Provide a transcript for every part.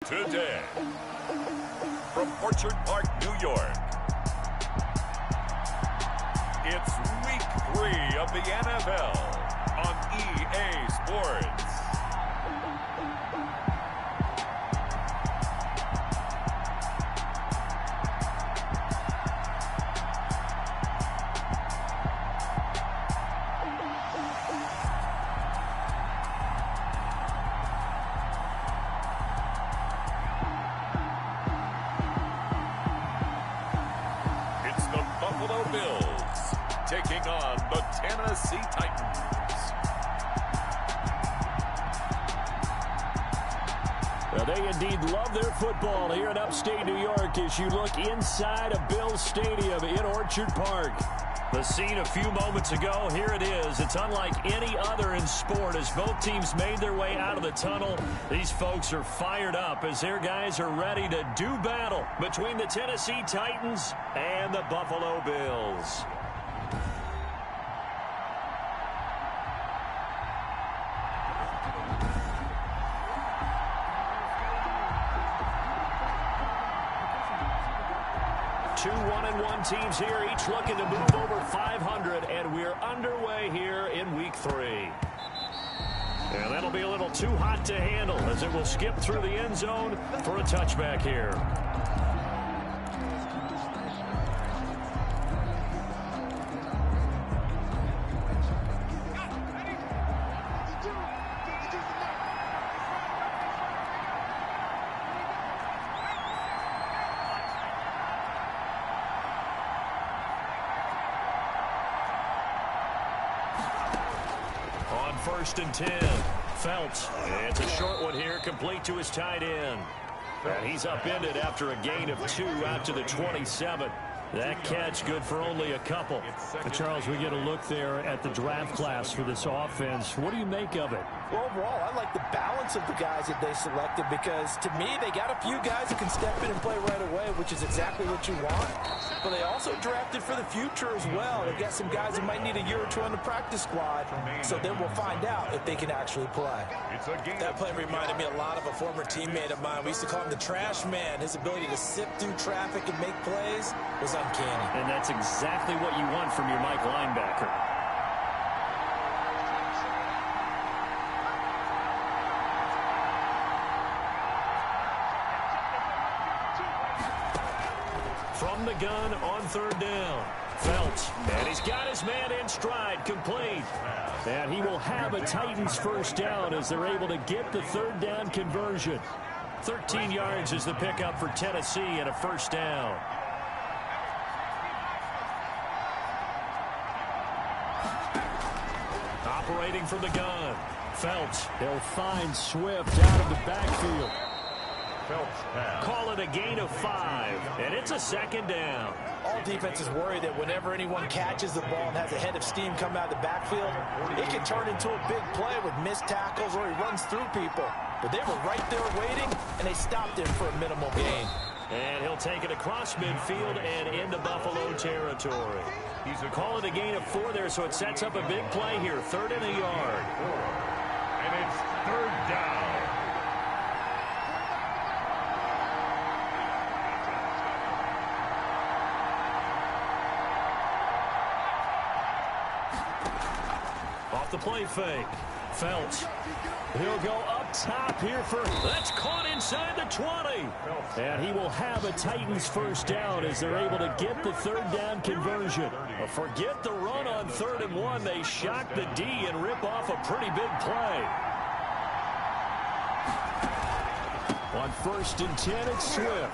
Today, from Orchard Park, New York, it's Week 3 of the NFL on EA Sports. Bills taking on the Tennessee Titans. Well, they indeed love their football here in upstate New York as you look inside of Bills Stadium in Orchard Park. The scene a few moments ago, here it is. It's unlike any other in sport as both teams made their way out of the tunnel. These folks are fired up as their guys are ready to do battle between the Tennessee Titans and the Buffalo Bills. Two 1-1 teams here, each looking to move over 500, and we're underway here in Week 3. And that'll be a little too hot to handle as it will skip through the end zone for a touchback here. First and 10. Felts. It's a short one here, complete to his tight end. And he's upended after a gain of 2 out to the 27. That catch good for only a couple. Charles, we get a look there at the draft class for this offense. What do you make of it? Well, overall, I like the balance of the guys that they selected because, to me, they got a few guys that can step in and play right away, which is exactly what you want. But they also drafted for the future as well. They've got some guys that might need a year or two on the practice squad, so then we'll find out if they can actually play. That play reminded me a lot of a former teammate of mine. We used to call him the trash man. His ability to sift through traffic and make plays was uncanny. And that's exactly what you want from your Mike linebacker. From the gun on third down. Felts. And he's got his man in stride, complete. And he will have a Titans first down as they're able to get the third down conversion. 13 yards is the pickup for Tennessee and a first down. Operating from the gun. Felts. He'll find Swift out of the backfield. Call it a gain of 5, and it's a second down. All defenses worry that whenever anyone catches the ball and has a head of steam come out of the backfield, it can turn into a big play with missed tackles or he runs through people. But they were right there waiting, and they stopped him for a minimal gain. And he'll take it across midfield and into Buffalo territory. Call it a gain of 4 there, so it sets up a big play here. 3rd and a yard. And it's 3rd down. Off the play fake. Felts. He'll go up top here for... That's caught inside the 20. And he will have a Titans first down as they're able to get the third down conversion. Forget the run on 3rd and 1. They shock the D and rip off a pretty big play. On 1st and 10, it's Swift.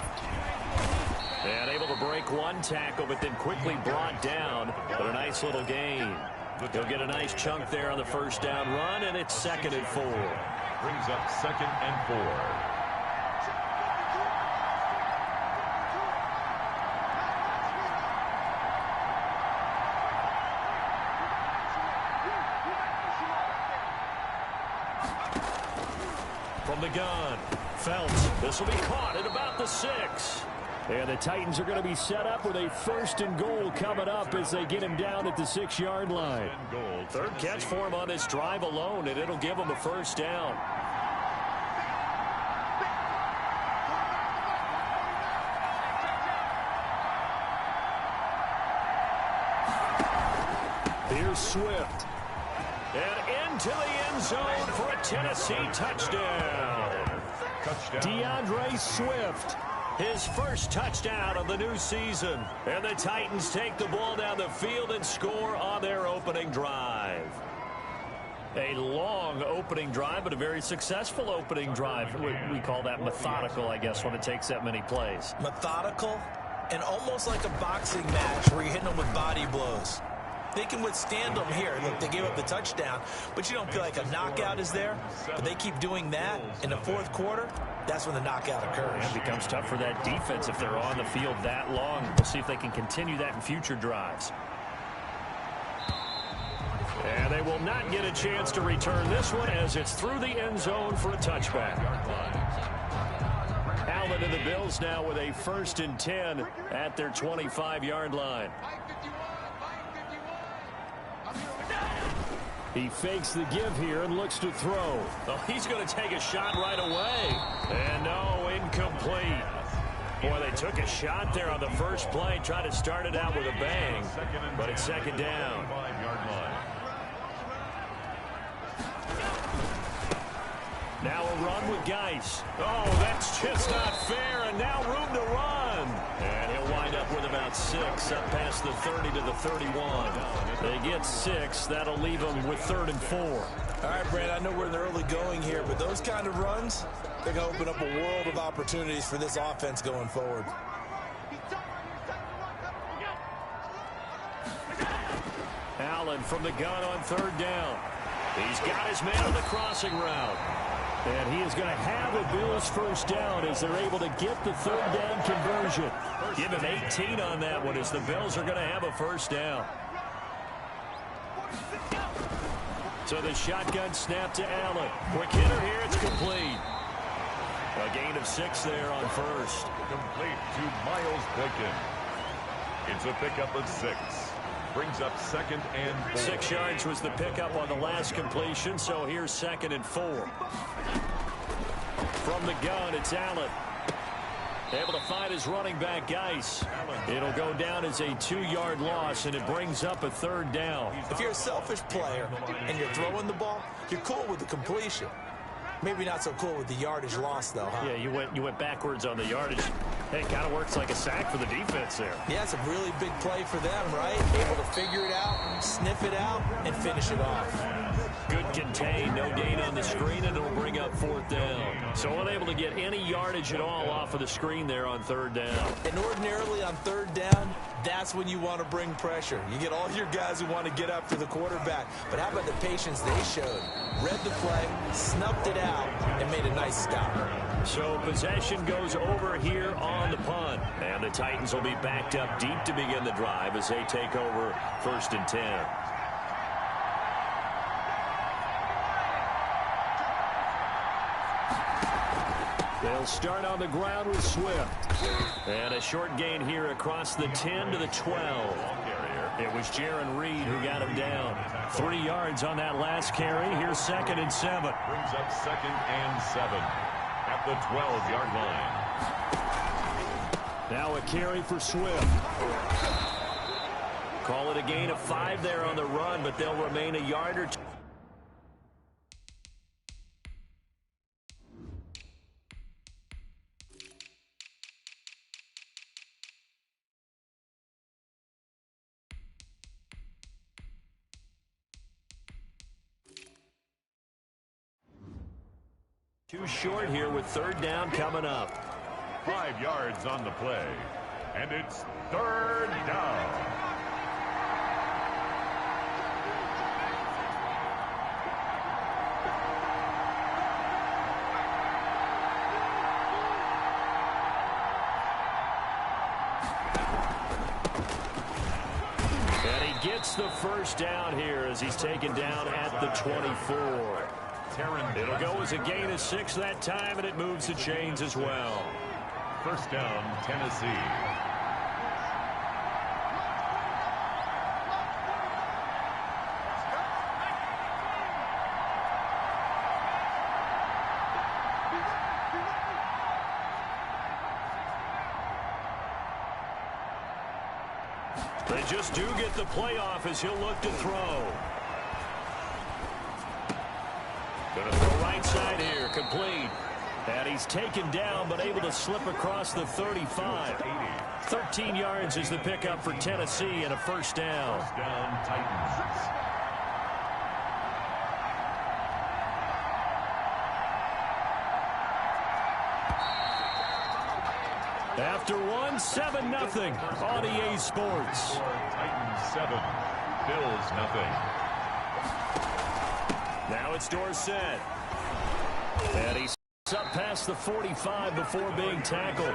And able to break one tackle, but then quickly brought down. But a nice little gain. He'll get a nice chunk there on the first down run, and it's 2nd and 4. Brings up 2nd and 4. From the gun, Felts. This will be caught at about the 6. And the Titans are going to be set up with a 1st and goal coming up as they get him down at the 6-yard line. 3rd catch for him on this drive alone, and it'll give him a first down. Here's Swift. And into the end zone for a Tennessee touchdown. DeAndre Swift, his first touchdown of the new season. And the Titans take the ball down the field and score on their opening drive. A long opening drive, but a very successful opening drive. We call that methodical, I guess, when it takes that many plays. Methodical and almost like a boxing match where you're hitting them with body blows. They can withstand them here. Look, they gave up the touchdown, but you don't feel like a knockout is there. But they keep doing that in the fourth quarter. That's when the knockout occurs. It becomes tough for that defense if they're on the field that long. We'll see if they can continue that in future drives. And they will not get a chance to return this one as it's through the end zone for a touchback. Allen and the Bills now with a 1st and 10 at their 25-yard line. He fakes the give here and looks to throw. Oh, he's going to take a shot right away. And no, incomplete. Boy, they took a shot there on the first play, tried to start it out with a bang, but it's 2nd down. Now a run with Geis. Oh, that's just not fair, and now room to run. And he'll wind up with about 6, up past the 30 to the 31. They get 6. That'll leave them with 3rd and 4. All right, Brad, I know we're in the early going here, but those kind of runs, they're going to open up a world of opportunities for this offense going forward. Allen from the gun on 3rd down. He's got his man on the crossing route. And he is going to have a Bills 1st down as they're able to get the 3rd down conversion. Give him 18 on that one as the Bills are going to have a 1st down. So the shotgun snap to Allen. Quick hitter here, it's complete. A gain of 6 there on 1st. Complete to Miles Boykin. It's a pickup of 6. Brings up 2nd and 4. 6 yards was the pickup on the last completion, so here's 2nd and 4. From the gun, it's Allen. Able to find his running back, Geis. It'll go down as a 2-yard loss, and it brings up a 3rd down. If you're a selfish player and you're throwing the ball, you're cool with the completion. Maybe not so cool with the yardage loss, though, huh? Yeah, you went backwards on the yardage. Hey, it kind of works like a sack for the defense there. Yeah, it's a really big play for them, right? Able to figure it out, sniff it out, and finish it off. Good contain, no gain on the screen, and it'll bring up 4th down. So unable to get any yardage at all off of the screen there on 3rd down. And ordinarily on 3rd down, that's when you want to bring pressure. You get all your guys who want to get after the quarterback. But how about the patience they showed? Read the play, snuffed it out, and made a nice stop. So possession goes over here on the punt. And the Titans will be backed up deep to begin the drive as they take over 1st and 10. They'll start on the ground with Swift. And a short gain here across the 10 to the 12. It was Jaron Reed who got him down. 3 yards on that last carry. Here's 2nd and 7. Brings up 2nd and 7 at the 12-yard line. Now a carry for Swift. Call it a gain of 5 there on the run, but they'll remain a yard or 2. Too short here with 3rd down coming up. 5 yards on the play. And it's 3rd down. And he gets the 1st down here as he's taken down at the 24. It'll go as a gain of 6 that time, and it moves the chains as well. 1st down, Tennessee. They just do get the playoff as he'll look to throw. Going to throw right side here, complete. And he's taken down, but able to slip across the 35. 13 yards is the pickup for Tennessee and a first down. First down, Titans. After one, 7-0 on EA Sports. Titans 7, Bills 0. Now it's Dorsett. And he's up past the 45 before being tackled.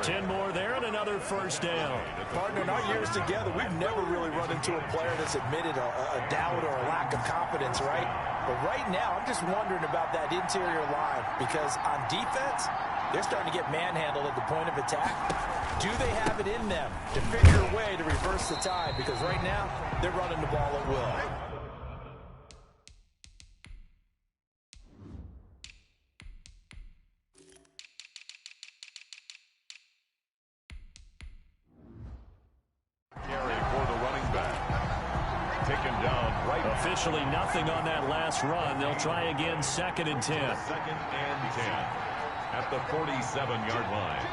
10 more there and another first down. Partner, in our years together, we've never really run into a player that's admitted a doubt or a lack of confidence, right? But right now, I'm just wondering about that interior line because on defense, they're starting to get manhandled at the point of attack. Do they have it in them to figure a way to reverse the tide? Because right now, they're running the ball at will. Officially nothing on that last run. They'll try again, 2nd and 10. 2nd and 10 at the 47-yard line.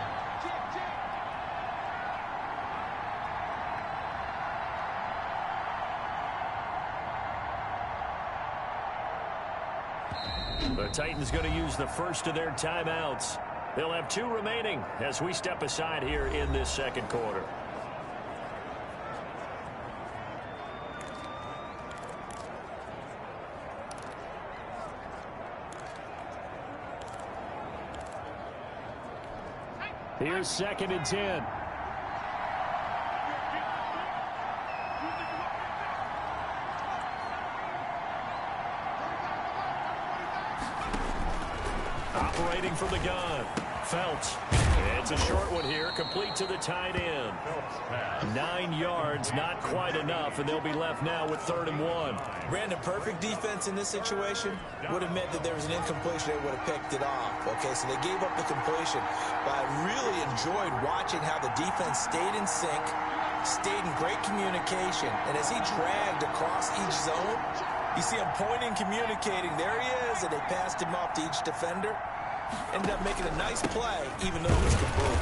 The Titans going to use the first of their timeouts. They'll have 2 remaining as we step aside here in this second quarter. Here's 2nd and 10. Operating from the gun, Phelps. It's a short one here, complete to the tight end. 9 yards, not quite enough, and they'll be left now with 3rd and 1. Brandon, perfect defense in this situation would have meant that there was an incompletion. They would have picked it off. Okay, so they gave up the completion. But I really enjoyed watching how the defense stayed in sync, stayed in great communication. And as he dragged across each zone, you see him pointing, communicating. There he is, and they passed him off to each defender. Ended up making a nice play, even though it was complete.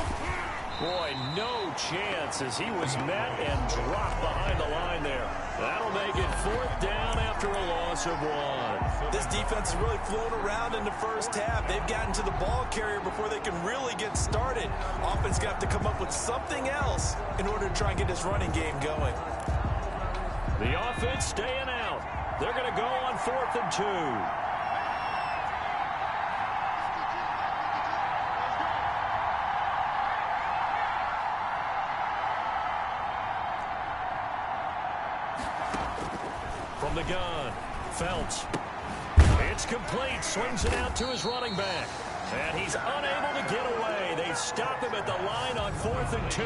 Boy, no chance as he was met and dropped behind the line there. That'll make it 4th down after a loss of 1. This defense has really flown around in the first half. They've gotten to the ball carrier before they can really get started. Offense got to come up with something else in order to try and get this running game going. The offense staying out. They're going to go on 4th and 2. From the gun, Phelps. It's complete. Swings it out to his running back. And he's unable to get away. They stop him at the line on 4th and 2.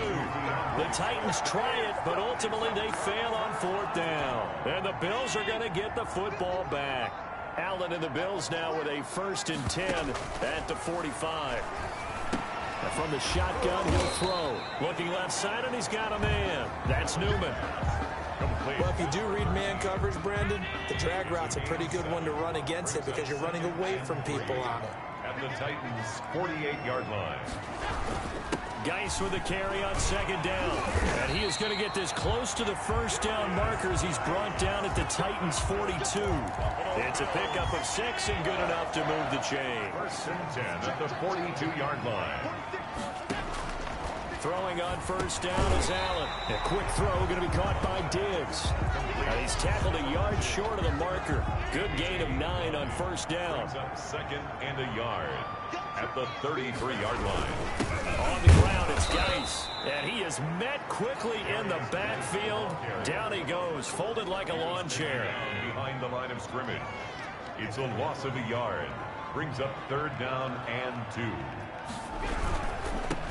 The Titans try it, but ultimately they fail on 4th down. And the Bills are going to get the football back. Allen and the Bills now with a 1st and 10 at the 45. And from the shotgun, he'll throw. Looking left side, and he's got a man. That's Newman. Well, if you do read man coverage, Brandon, the drag route's a pretty good one to run against it because you're running away from people on it. At the Titans' 48-yard line. Geis with the carry on 2nd down. And he is going to get this close to the first down markers. He's brought down at the Titans' 42. It's a pickup of 6 and good enough to move the chain. 1st and 10 at the 42-yard line. Throwing on 1st down is Allen. A quick throw going to be caught by Diggs. And he's tackled a yard short of the marker. Good gain of 9 on 1st down. Up 2nd and a yard at the 33-yard line. On the ground, it's Geis. And he is met quickly in the backfield. Down he goes, folded like a lawn chair. Behind the line of scrimmage. It's a loss of a yard. Brings up 3rd down and 2.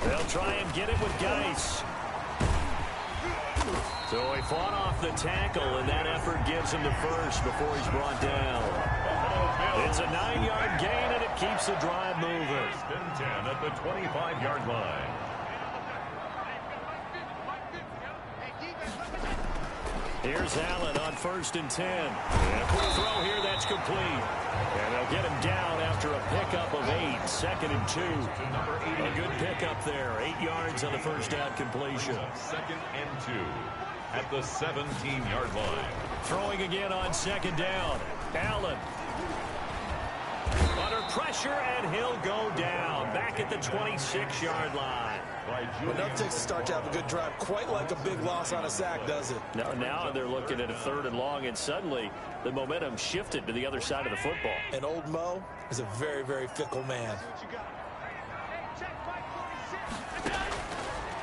They'll try and get it with Geis. So he fought off the tackle, and that effort gives him the first before he's brought down. It's a 9-yard gain, and it keeps the drive moving. 1st and 10 at the 25-yard line. Here's Allen on 1st and 10. And a quick throw here that's complete. And they'll get him down after a pickup of 8. 2nd and 2. A good pickup there. 8 yards on the first down completion. 2nd and 2 at the 17-yard line. Throwing again on 2nd down. Allen. Under pressure, and he'll go down. Back at the 26-yard line. Enough takes to start to have a good drive. Quite like a big loss on a sack, does it? Now they're looking at a 3rd and long, and suddenly the momentum shifted to the other side of the football. And old Mo is a very, very fickle man.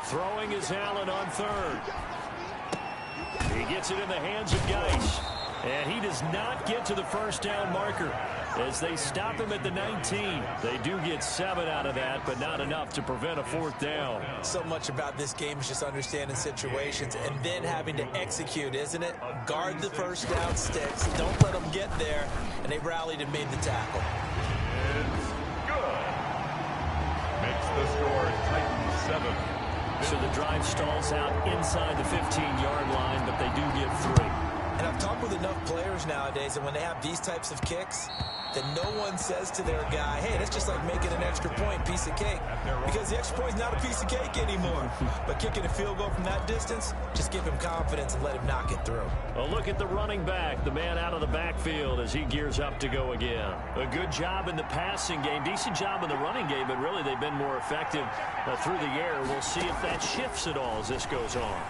Throwing is Allen on 3rd. He gets it in the hands of Geis. And he does not get to the first down marker as they stop him at the 19. They do get 7 out of that, but not enough to prevent a 4th down. So much about this game is just understanding situations and then having to execute, isn't it? Guard the first down sticks. Don't let them get there. And they rallied and made the tackle. It's good. Makes the score Titans 7. So the drive stalls out inside the 15-yard line, but they do get 3. And I've talked with enough players nowadays, and when they have these types of kicks, that no one says to their guy, hey, that's just like making an extra point, piece of cake. Because the extra point is not a piece of cake anymore. But kicking a field goal from that distance, just give him confidence and let him knock it through. Well, look at the running back, the man out of the backfield as he gears up to go again. A good job in the passing game, decent job in the running game, but really they've been more effective through the air. We'll see if that shifts at all as this goes on.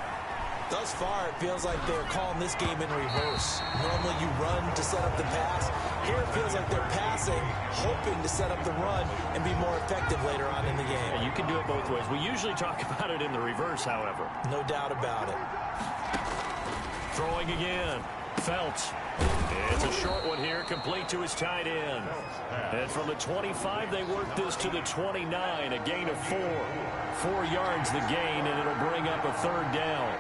Thus far, it feels like they're calling this game in reverse. Normally you run to set up the pass. Here it feels like they're passing, hoping to set up the run and be more effective later on in the game. Yeah, you can do it both ways. We usually talk about it in the reverse, however. No doubt about it. Throwing again. Phelps. It's a short one here, complete to his tight end. And from the 25, they work this to the 29, a gain of 4. 4 yards the gain, and it'll bring up a 3rd down.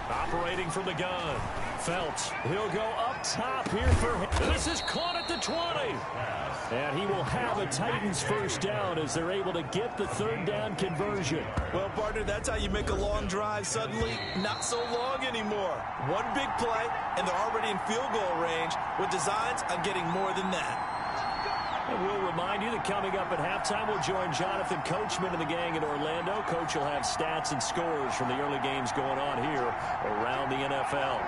Operating from the gun. Phelps. He'll go up top here for him. This is caught at the 20. And he will have a Titans first down as they're able to get the 3rd down conversion. Well, partner, that's how you make a long drive suddenly not so long anymore. One big play, and they're already in field goal range with designs on getting more than that. And we'll remind you that coming up at halftime, we'll join Jonathan Coachman and the gang in Orlando. Coach will have stats and scores from the early games going on here around the NFL.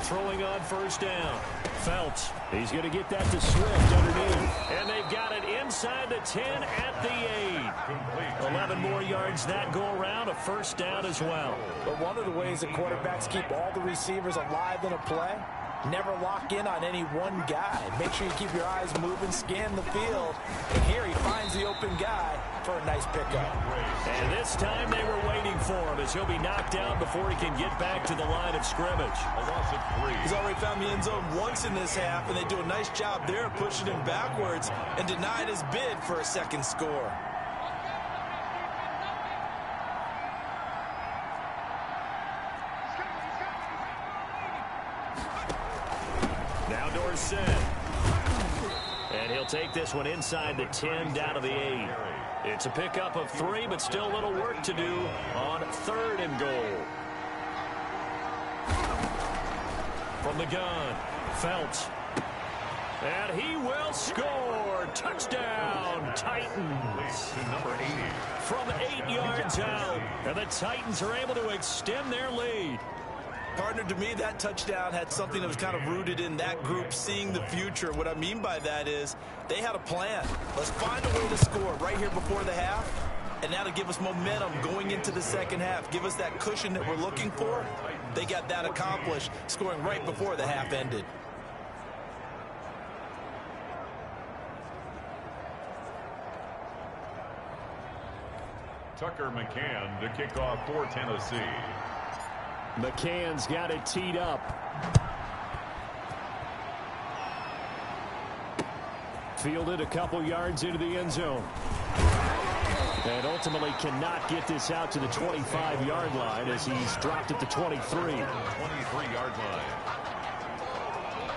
Throwing on 1st down. Phelps. He's going to get that to Swift underneath. And they've got it inside the 10 at the 8. 11 more yards that go around. A 1st down as well. But one of the ways that quarterbacks keep all the receivers alive in a play, never lock in on any one guy. Make sure you keep your eyes moving, scan the field. And here he finds the open guy for a nice pickup. And this time they were waiting for him as he'll be knocked down before he can get back to the line of scrimmage. A loss of 3. He's already found the end zone once in this half, and they do a nice job there of pushing him backwards and denied his bid for a 2nd score. Now Dorsett. And he'll take this one inside the 10 down to the 8. It's a pickup of 3, but still a little work to do on 3rd and goal. From the gun, Phelps. And he will score. Touchdown, Titans. To number 80. From 8 yards out. And the Titans are able to extend their lead. Partner, to me, that touchdown had something that was kind of rooted in that group seeing the future. What I mean by that is they had a plan. Let's find a way to score right here before the half, and that'll give us momentum going into the 2nd half. Give us that cushion that we're looking for. They got that accomplished, scoring right before the half ended. Tucker McCann to kick off for Tennessee. McCann's got it teed up. Fielded a couple yards into the end zone. And ultimately cannot get this out to the 25-yard line as he's dropped at the 23. 23-yard line.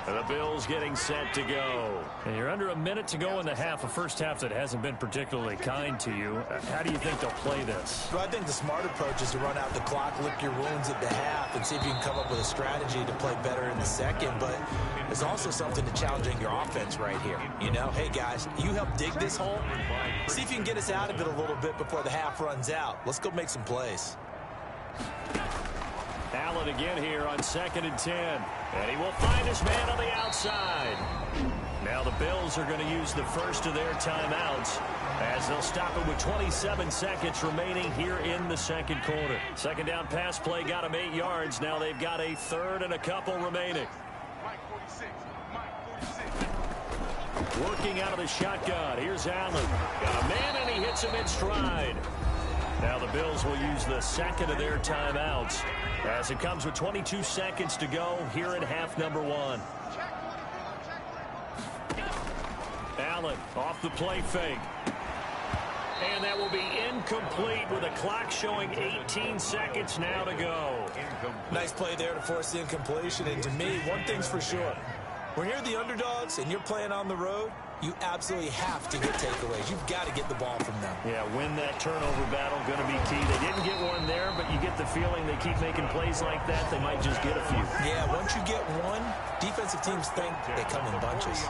The Bills getting set to go. And you're under a minute to go in the half, a first half that hasn't been particularly kind to you. How do you think they'll play this? Well, I think the smart approach is to run out the clock, lick your wounds at the half, and see if you can come up with a strategy to play better in the second. But there's also something to challenging your offense right here. You know, hey, guys, you help dig this hole. See if you can get us out of it a little bit before the half runs out. Let's go make some plays. Allen again here on 2nd and 10. And he will find his man on the outside. Now the Bills are going to use the first of their timeouts as they'll stop it with 27 seconds remaining here in the second quarter. Second down pass play got them 8 yards. Now they've got a third and a couple remaining. Working out of the shotgun. Here's Allen. Got a man and he hits him in stride. Now the Bills will use the second of their timeouts as it comes with 22 seconds to go here in half number 1. Allen off the play fake. And that will be incomplete with a clock showing 18 seconds now to go. Nice play there to force the incompletion. And to me, one thing's for sure. When you're the underdogs and you're playing on the road, you absolutely have to get takeaways. You've got to get the ball from them. Yeah, win that turnover battle, going to be key. They didn't get one there, but you get the feeling they keep making plays like that, they might just get a few. Yeah, once you get one, defensive teams think they come in bunches.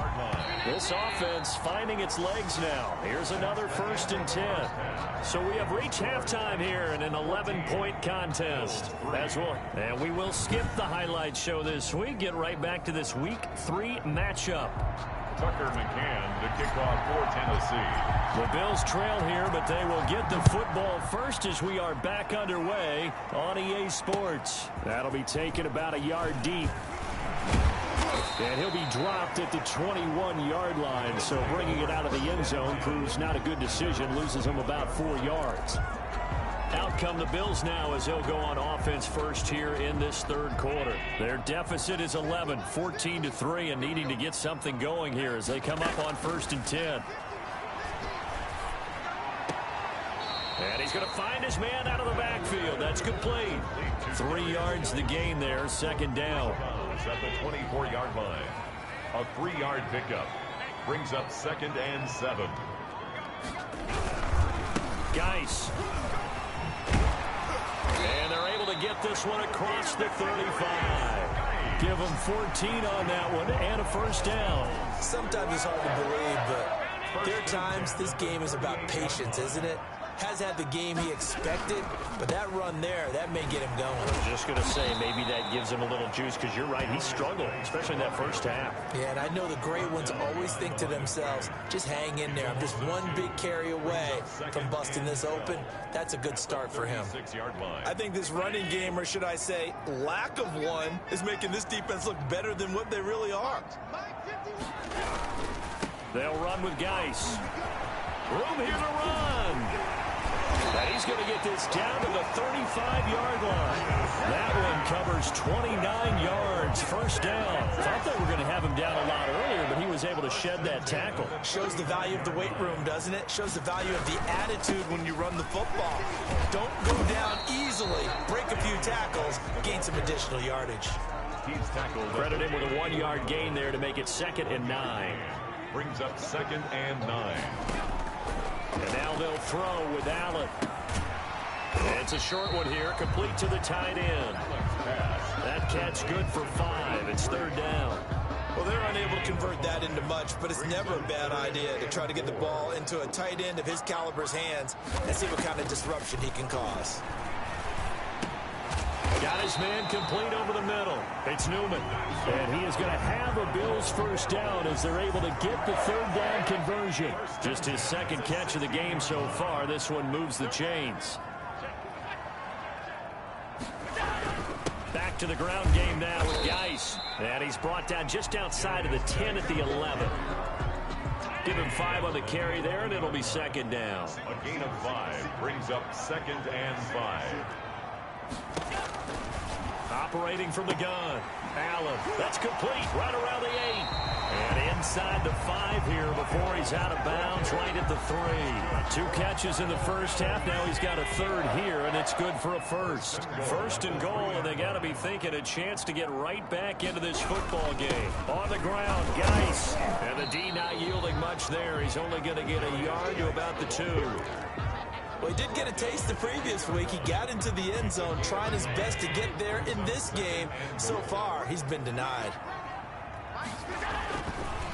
This offense finding its legs now. Here's another 1st and 10. So we have reached halftime here in an 11-point contest. That's one. And we will skip the highlight show this week. Get right back to this Week 3 matchup. Tucker McCann to kick off for Tennessee. The Bills trail here, but they will get the football first as we are back underway on EA Sports. That'll be taken about a yard deep. And he'll be dropped at the 21-yard line, so bringing it out of the end zone proves not a good decision, loses him about 4 yards. Out come the Bills now as they'll go on offense first here in this third quarter. Their deficit is 11, 14-3, and needing to get something going here as they come up on 1st and 10. And he's going to find his man out of the backfield. That's complete. 3 yards the gain there, second down. At the 24-yard line. A 3-yard pickup. Brings up 2nd and 7. Geis. And they're able to get this one across the 35. Give them 14 on that one and a first down. Sometimes it's hard to believe, but there are times this game is about patience, isn't it? Has had the game he expected, but that run there, that may get him going. I was just going to say, maybe that gives him a little juice, because you're right, he struggled, especially in that first half. Yeah, and I know the great ones always think to themselves, just hang in there. I'm just one big carry away from busting this open. That's a good start for him. I think this running game, or should I say lack of one, is making this defense look better than what they really are. They'll run with Geis. Room here to run. And he's going to get this down to the 35-yard line. That one covers 29 yards. First down. Thought they were going to have him down a lot earlier, but he was able to shed that tackle. Shows the value of the weight room, doesn't it? Shows the value of the attitude when you run the football. Don't go down easily. Break a few tackles. Gain some additional yardage. He's tackled. Credit him with a 1-yard gain there to make it 2nd and 9. Brings up 2nd and 9. And now they'll throw with Allen. And it's a short one here, complete to the tight end. That catch good for 5. It's 3rd down. Well, they're unable to convert that into much, but it's never a bad idea to try to get the ball into a tight end of his caliber's hands and see what kind of disruption he can cause. Got his man complete over the middle. It's Newman. And he is going to have a Bills first down as they're able to get the 3rd down conversion. Just his 2nd catch of the game so far. This one moves the chains. Back to the ground game now with Geis. And he's brought down just outside of the 10 at the 11. Give him 5 on the carry there, and it'll be 2nd down. A gain of 5 brings up 2nd and 5. Operating from the gun. Allen. That's complete right around the 8. And inside the 5 here before he's out of bounds right at the 3. 2 catches in the first half. Now he's got a 3rd here, and it's good for a first. 1st and goal, and they got to be thinking a chance to get right back into this football game. On the ground, Geis. And the D not yielding much there. He's only going to get a yard to about the 2. Well, he did get a taste the previous week. He got into the end zone trying his best to get there in this game. So far, he's been denied.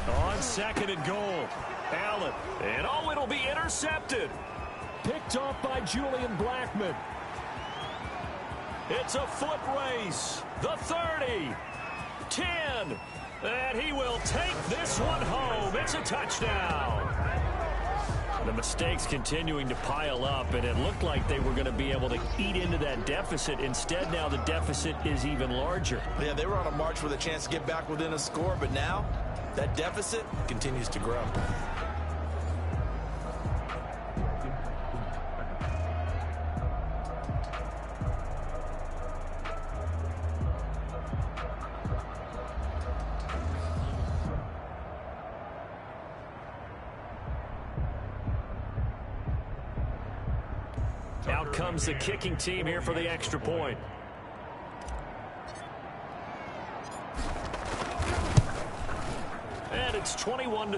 On 2nd and goal, Allen. And oh, it'll be intercepted. Picked off by Julian Blackman. It's a foot race. The 30. 10. And he will take this one home. It's a touchdown. The mistakes continuing to pile up, and it looked like they were going to be able to eat into that deficit. Instead, now the deficit is even larger. Yeah, they were on a march with a chance to get back within a score, but now that deficit continues to grow. Out comes the kicking team here for the extra point. And it's 21-3.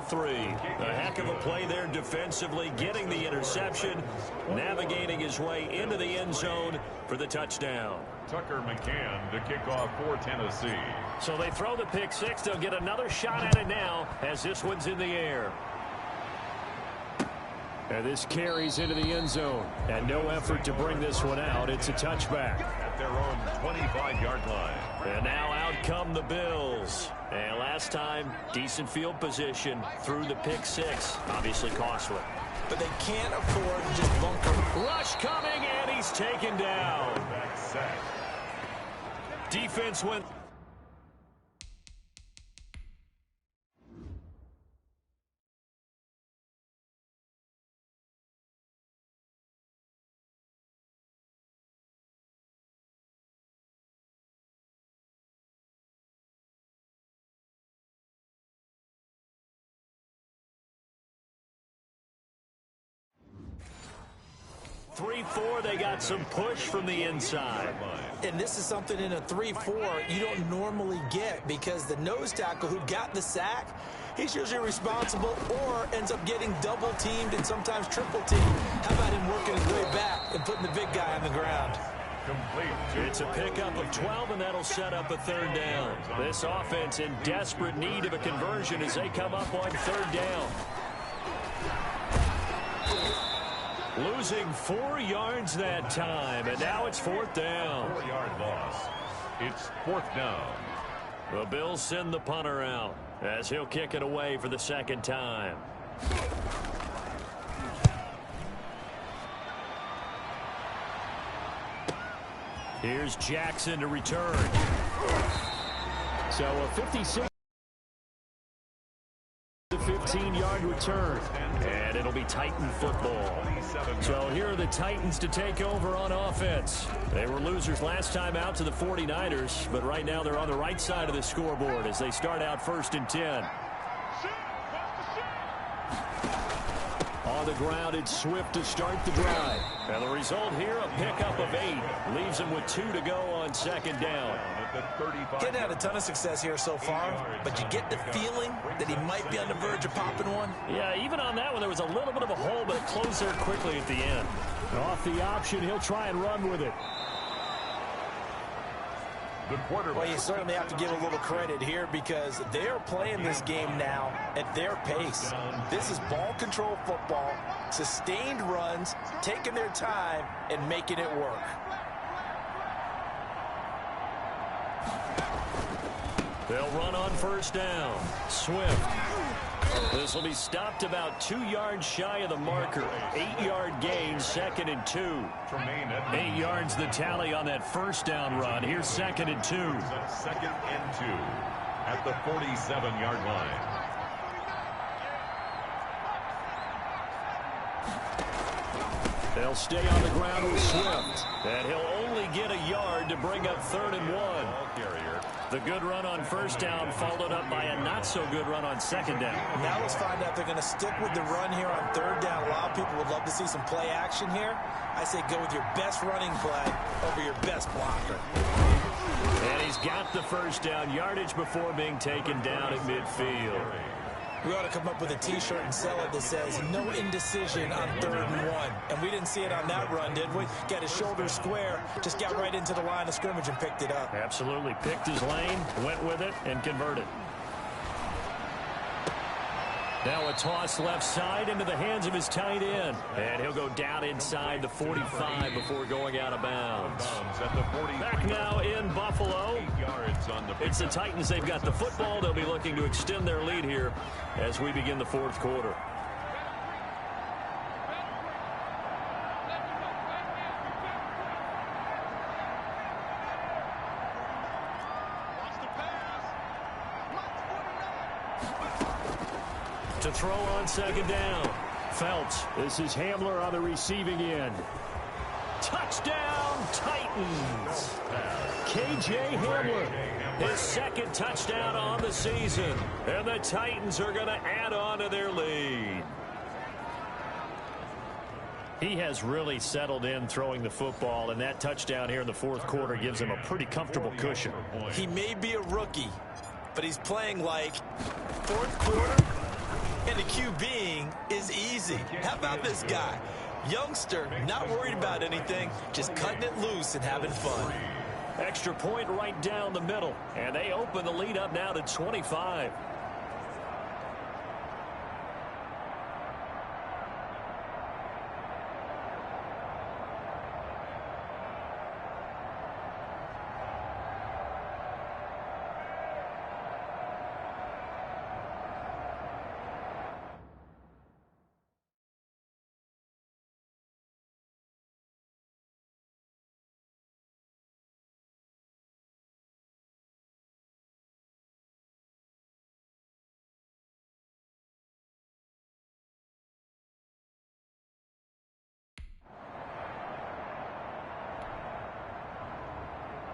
A heck of a play there defensively, getting the interception, navigating his way into the end zone for the touchdown. Tucker McCann to kick off for Tennessee. So they throw the pick 6. They'll get another shot at it now as this one's in the air. And this carries into the end zone. And no effort to bring this one out. It's a touchback. At their own 25-yard line. And now out come the Bills. And last time, decent field position through the pick 6. Obviously costly. But they can't afford to just bunker. Rush coming, and he's taken down. Back sack. Defense went. They got some push from the inside. And this is something in a 3-4 you don't normally get, because the nose tackle who got the sack, he's usually responsible or ends up getting double teamed and sometimes triple teamed. How about him working his way back and putting the big guy on the ground? Complete. It's a pickup of 12, and that'll set up a 3rd down. This offense in desperate need of a conversion as they come up on 3rd down. Losing 4 yards that time, and now it's 4th down. 4-yard loss. It's 4th down. The Bills send the punter out as he'll kick it away for the 2nd time. Here's Jackson to return. So a 56 to 15-yard return. And it'll be Titan football. So here are the Titans to take over on offense. They were losers last time out to the 49ers, but right now they're on the right side of the scoreboard as they start out 1st and 10. On the ground, it's Swift to start the drive. And the result here, a pickup of 8. Leaves him with 2 to go on 2nd down. Getting had a ton of success here so far, but you get the feeling that he might be on the verge of popping one. Yeah, even on that one, there was a little bit of a hole, but it closed there quickly at the end. Off the option, he'll try and run with it. Well, you certainly have to give a little credit here because they're playing this game now at their pace. This is ball control football, sustained runs, taking their time, and making it work. They'll run on 1st down. Swift. This will be stopped about 2 yards shy of the marker. 8-yard gain, 2nd and 2. 8 yards the tally on that 1st down run. Here's 2nd and 2. 2nd and 2 at the 47-yard line. They'll stay on the ground with Swift. And he'll only get a yard to bring up 3rd and 1. The good run on first down followed up by a not-so-good run on second down. Now let's find out if they're going to stick with the run here on 3rd down. A lot of people would love to see some play action here. I say go with your best running play over your best blocker. And he's got the first down, yardage before being taken down at midfield. We ought to come up with a T-shirt and sell it that says no indecision on 3rd and 1. And we didn't see it on that run, did we? Got his shoulders square, just got right into the line of scrimmage and picked it up. Absolutely. Picked his lane, went with it, and converted. Now a toss left side into the hands of his tight end. And he'll go down inside the 45 before going out of bounds. Back now in Buffalo. It's the Titans. They've got the football. They'll be looking to extend their lead here as we begin the 4th quarter. To throw on second down. Phelps. This is Hamler on the receiving end. Touchdown, Titans. K.J. Hamler. His 2nd touchdown on the season. And the Titans are going to add on to their lead. He has really settled in throwing the football, and that touchdown here in the 4th quarter gives him a pretty comfortable cushion. He may be a rookie, but he's playing like 4th quarter. And the QBing is easy. How about this guy? Youngster, not worried about anything, just cutting it loose and having fun. Extra point right down the middle. And they open the lead up now to 25.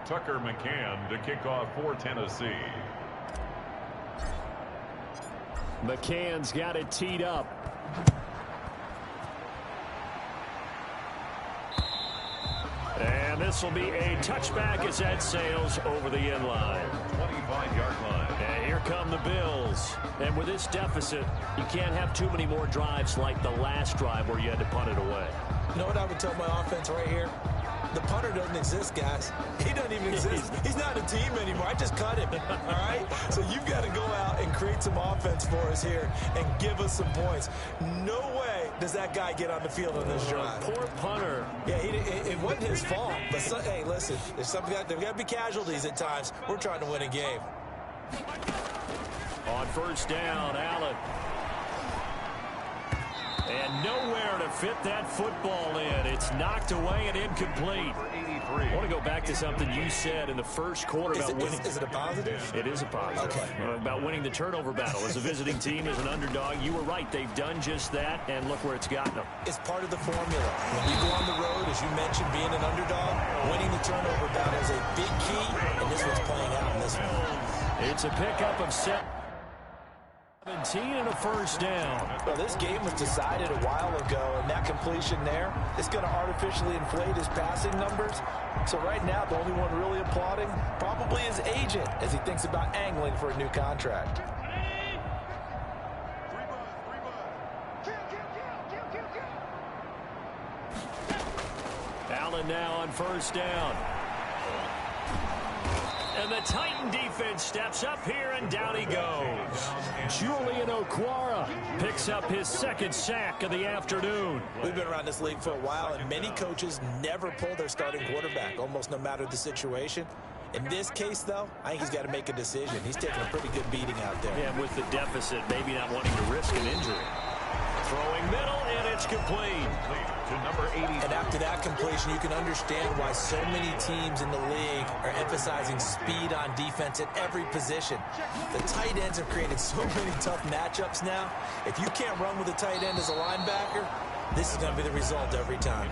Tucker McCann to kick off for Tennessee. McCann's got it teed up. And this will be a touchback as that sails over the end line. 25-yard line. And here come the Bills. And with this deficit, you can't have too many more drives like the last drive where you had to punt it away. You know what I would tell my offense right here? The punter doesn't exist, guys. He doesn't even exist. He's not a team anymore. I just cut him, all right? So you've got to go out and create some offense for us here and give us some points. No way does that guy get on the field on this drive. Poor punter. Yeah, it wasn't his fault. But, hey, listen, there's got to be casualties at times. We're trying to win a game. On first down, Allen. And nowhere to fit that football in. It's knocked away and incomplete. I want to go back to something you said in the first quarter about winning. Is it a positive? It is a positive. Okay. About winning the turnover battle. As a visiting team, as an underdog, you were right. They've done just that, and look where it's gotten them. It's part of the formula. When you go on the road, as you mentioned, being an underdog, winning the turnover battle is a big key, and this one's playing out in this one. It's a pickup of 17 and a first down. Well, this game was decided a while ago, and that completion there is going to artificially inflate his passing numbers. So right now, the only one really applauding probably his agent as he thinks about angling for a new contract. Allen now on first down. And the Titan defense steps up here, and down he goes. Julian Okwara picks up his 2nd sack of the afternoon. We've been around this league for a while, and many coaches never pull their starting quarterback, almost no matter the situation. In this case, though, I think he's got to make a decision. He's taking a pretty good beating out there. Yeah, with the deficit, maybe not wanting to risk an injury. Throwing middle, and it's complete. To number 80. And after that completion, you can understand why so many teams in the league are emphasizing speed on defense at every position. The tight ends have created so many tough matchups now. If you can't run with a tight end as a linebacker, this is going to be the result every time.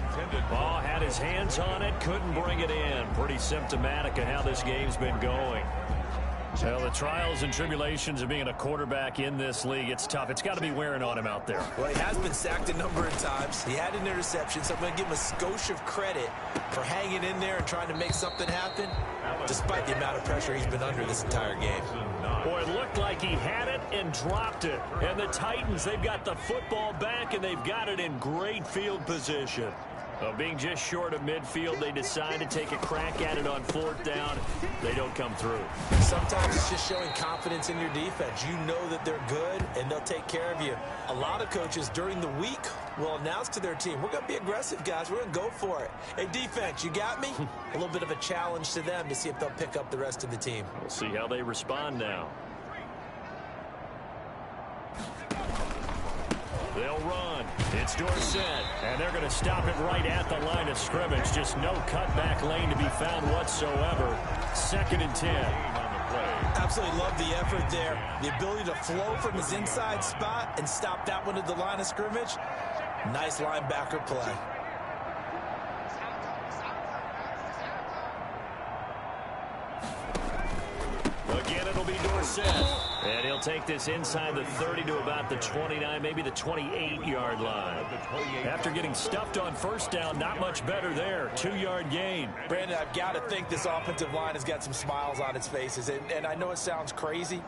Ball had his hands on it, couldn't bring it in. Pretty symptomatic of how this game's been going. Well, the trials and tribulations of being a quarterback in this league, it's tough. It's got to be wearing on him out there. Well, he has been sacked a number of times. He had an interception, so I'm going to give him a skosh of credit for hanging in there and trying to make something happen, despite the amount of pressure he's been under this entire game. Boy, it looked like he had it and dropped it. And the Titans, they've got the football back, and they've got it in great field position. Well, being just short of midfield, they decide to take a crack at it on 4th down. They don't come through. Sometimes it's just showing confidence in your defense. You know that they're good, and they'll take care of you. A lot of coaches during the week will announce to their team, we're going to be aggressive, guys. We're going to go for it. Hey, defense, you got me? A little bit of a challenge to them to see if they'll pick up the rest of the team. We'll see how they respond now. They'll run. It's Dorsett, and they're going to stop it right at the line of scrimmage. Just no cutback lane to be found whatsoever. 2nd and 10. Absolutely love the effort there. The ability to flow from his inside spot and stop that one at the line of scrimmage. Nice linebacker play. Again, it'll be Dorsett. And he'll take this inside the 30 to about the 29, maybe the 28-yard line. After getting stuffed on 1st down, not much better there. 2-yard gain. Brandon, I've got to think this offensive line has got some smiles on its faces. And I know it sounds crazy,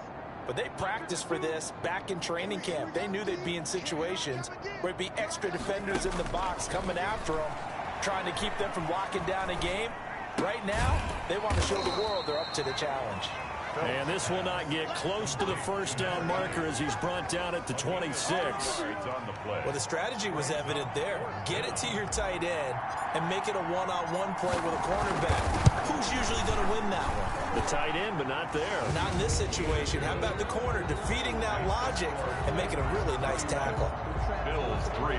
but they practiced for this back in training camp. They knew they'd be in situations where it'd be extra defenders in the box coming after them, trying to keep them from locking down a game. Right now, they want to show the world they're up to the challenge. And this will not get close to the 1st down marker as he's brought down at the 26. Well, the strategy was evident there. Get it to your tight end and make it a one-on-one play with a cornerback. Who's usually going to win that one? The tight end, but not there. Not in this situation. How about the corner defeating that logic and making a really nice tackle? Bills 3.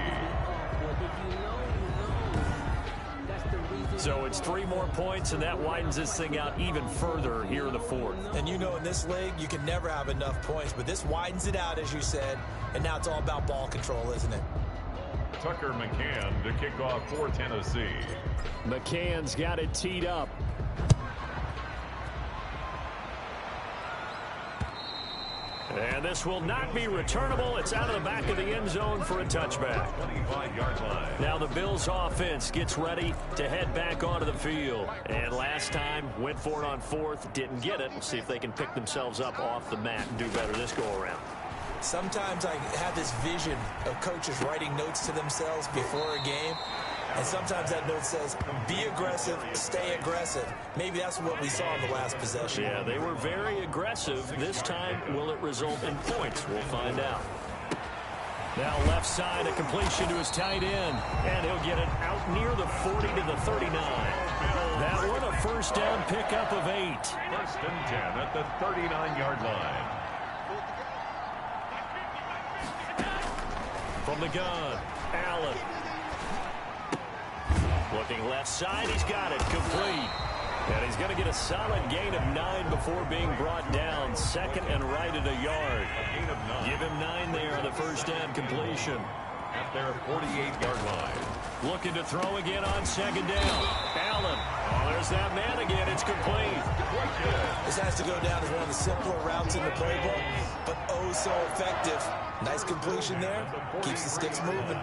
So it's 3 more points, and that widens this thing out even further here in the 4th. And you know in this league, you can never have enough points, but this widens it out, as you said, and now it's all about ball control, isn't it? Tucker McCann to kick off for Tennessee. McCann's got it teed up. And this will not be returnable. It's out of the back of the end zone for a touchback. 25-yard line. Now the Bills offense gets ready to head back onto the field. And last time, went for it on 4th, didn't get it. We'll see if they can pick themselves up off the mat and do better this go-around. Sometimes I have this vision of coaches writing notes to themselves before a game. And sometimes that note says, be aggressive, stay aggressive. Maybe that's what we saw in the last possession. Yeah, they were very aggressive. This time, will it result in points? We'll find out. Now left side, a completion to his tight end. And he'll get it out near the 40 to the 39. That one, a 1st down pickup of 8. 1st and 10 at the 39-yard line. From the gun, Allen. Looking left side, he's got it, complete. And he's going to get a solid gain of 9 before being brought down. 2nd and right at a yard. A gain of 9. Give him 9 there on the 1st down completion. At their 48-yard line. Looking to throw again on 2nd down. Allen. Oh, there's that man again. It's complete. This has to go down as one of the simpler routes in the playbook, but oh so effective. Nice completion there. Keeps the sticks moving.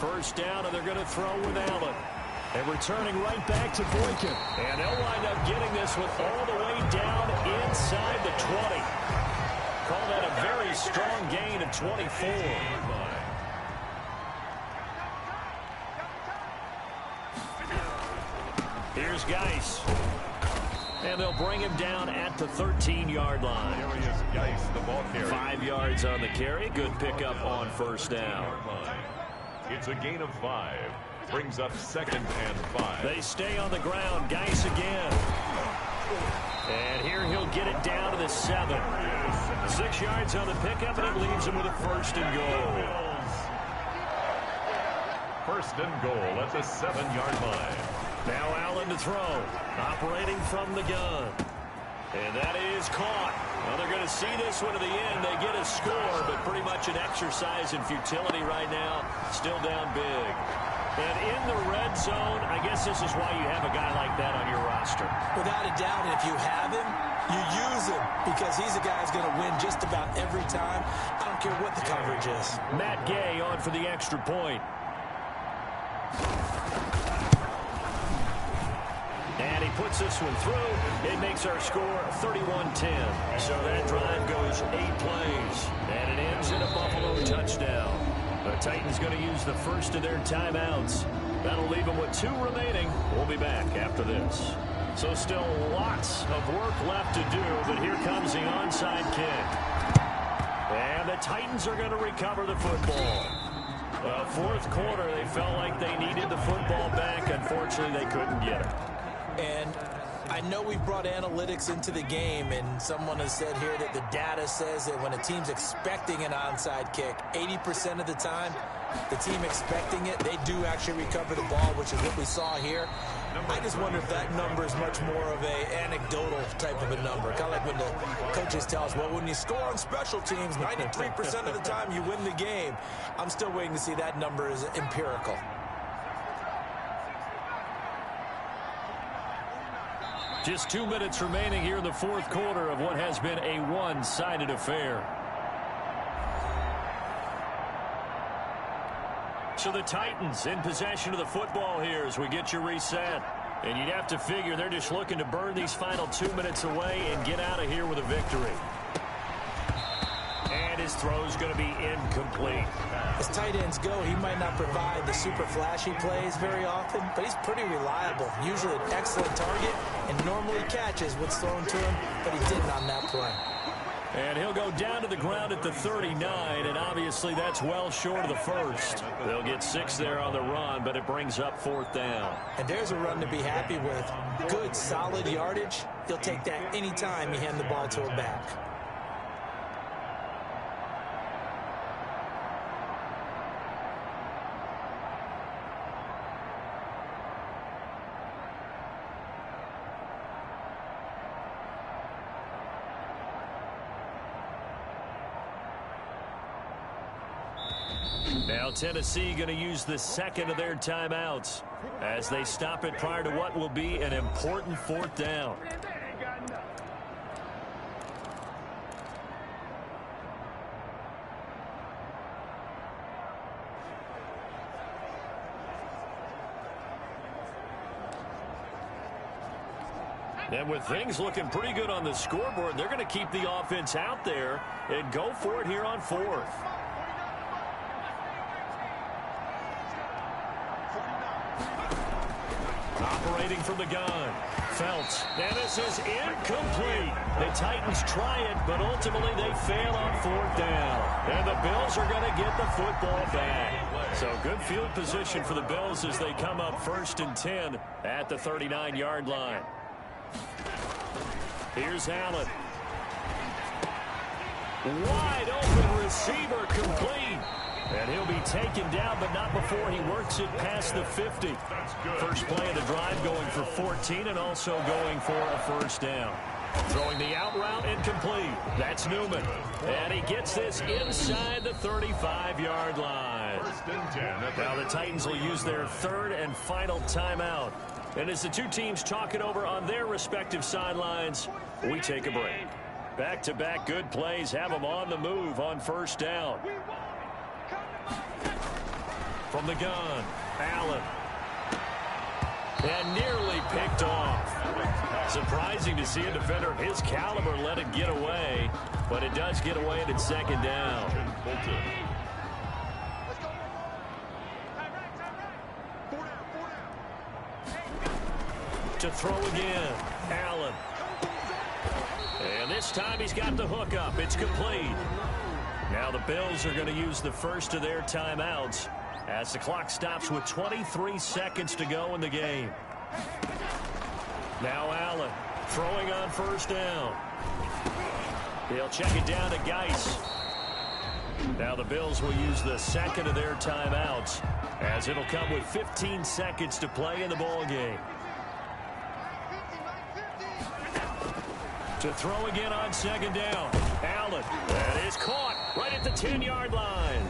First down, and they're going to throw with Allen. And returning right back to Boykin. And they'll wind up getting this with all the way down inside the 20. Call that a very strong gain of 24. Here's Geis. And they'll bring him down at the 13-yard line. Darius Geis, the ball carrier. 5 yards on the carry. Good pickup on 1st down. It's a gain of 5. Brings up 2nd and 5. They stay on the ground. Geis again. And here he'll get it down to the 7. 6 yards on the pickup, and it leaves him with a 1st and goal. 1st and goal at the 7-yard line. Now Allen to throw. Operating from the gun. And that is caught. Well, they're going to see this one to the end. They get a score, but pretty much an exercise in futility right now. Still down big. And in the red zone, I guess this is why you have a guy like that on your roster. Without a doubt, and if you have him, you use him because he's a guy who's going to win just about every time. I don't care what the coverage is. Matt Gay on for the extra point. And he puts this one through. It makes our score 31-10. So that drive goes 8 plays. And it ends in a Buffalo touchdown. The Titans going to use the first of their timeouts. That'll leave them with 2 remaining. We'll be back after this. So still lots of work left to do, but here comes the onside kick. And the Titans are going to recover the football. Fourth quarter, they felt like they needed the football back. Unfortunately, they couldn't get it. And I know we brought analytics into the game, and someone has said here that the data says that when a team's expecting an onside kick, 80% of the time, the team expecting it, they do actually recover the ball, which is what we saw here. I just wonder if that number is much more of a anecdotal type of a number. Kind of like when the coaches tell us, well, when you score on special teams, 93% of the time you win the game. I'm still waiting to see that number is empirical. Just 2 minutes remaining here in the fourth quarter of what has been a one-sided affair. So the Titans in possession of the football here as we get you reset. And you'd have to figure they're just looking to burn these final 2 minutes away and get out of here with a victory. And his throw's going to be incomplete. As tight ends go, he might not provide the super flashy plays very often, but he's pretty reliable. Usually an excellent target and normally catches what's thrown to him, but he didn't on that play. And he'll go down to the ground at the 39, and obviously that's well short of the first. They'll get 6 there on the run, but it brings up 4th down. And there's a run to be happy with. Good, solid yardage. He'll take that anytime you hand the ball to a back. Now Tennessee going to use the second of their timeouts as they stop it prior to what will be an important 4th down. And with things looking pretty good on the scoreboard, they're going to keep the offense out there and go for it here on 4th. Operating from the gun, Felts, and this is incomplete. The Titans try it, but ultimately they fail on 4th down. And the Bills are going to get the football back. So good field position for the Bills as they come up 1st and 10 at the 39-yard line. Here's Allen. Wide open receiver complete. And he'll be taken down, but not before he works it past the 50. First play of the drive going for 14 and also going for a 1st down. Throwing the out route incomplete. That's Newman. And he gets this inside the 35-yard line. Now the Titans will use their 3rd and final timeout. And as the two teams talk it over on their respective sidelines, we take a break. Back-to-back good plays have them on the move on 1st down. From the gun, Allen. And nearly picked off. Surprising to see a defender of his caliber let it get away, but it does get away at 2nd down. To throw again, Allen. And this time he's got the hook up. It's complete. Now the Bills are going to use the first of their timeouts as the clock stops with 23 seconds to go in the game. Now Allen throwing on 1st down. They'll check it down to Geis. Now the Bills will use the second of their timeouts as it'll come with 15 seconds to play in the ball game. To throw again on second down. Allen. That is caught right at the 10-yard line.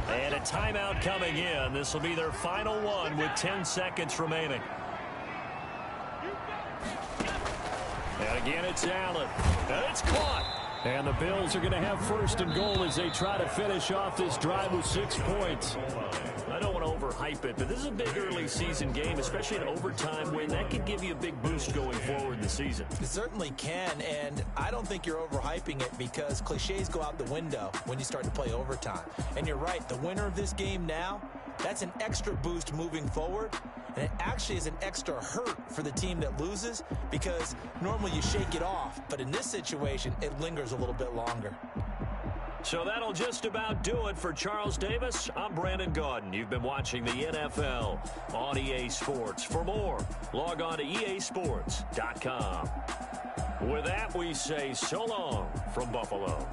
And a timeout coming in. This will be their final one with 10 seconds remaining. And again, it's Allen. And it's caught. And the Bills are going to have first and goal as they try to finish off this drive with 6 points. I don't want to overhype it, but this is a big early season game, especially an overtime win. That could give you a big boost going forward in the season. It certainly can, and I don't think you're overhyping it because cliches go out the window when you start to play overtime. And you're right, the winner of this game now, that's an extra boost moving forward. And it actually is an extra hurt for the team that loses because normally you shake it off. But in this situation, it lingers a little bit longer. So that'll just about do it for Charles Davis. I'm Brandon Gaudin. You've been watching the NFL on EA Sports. For more, log on to easports.com. With that, we say so long from Buffalo.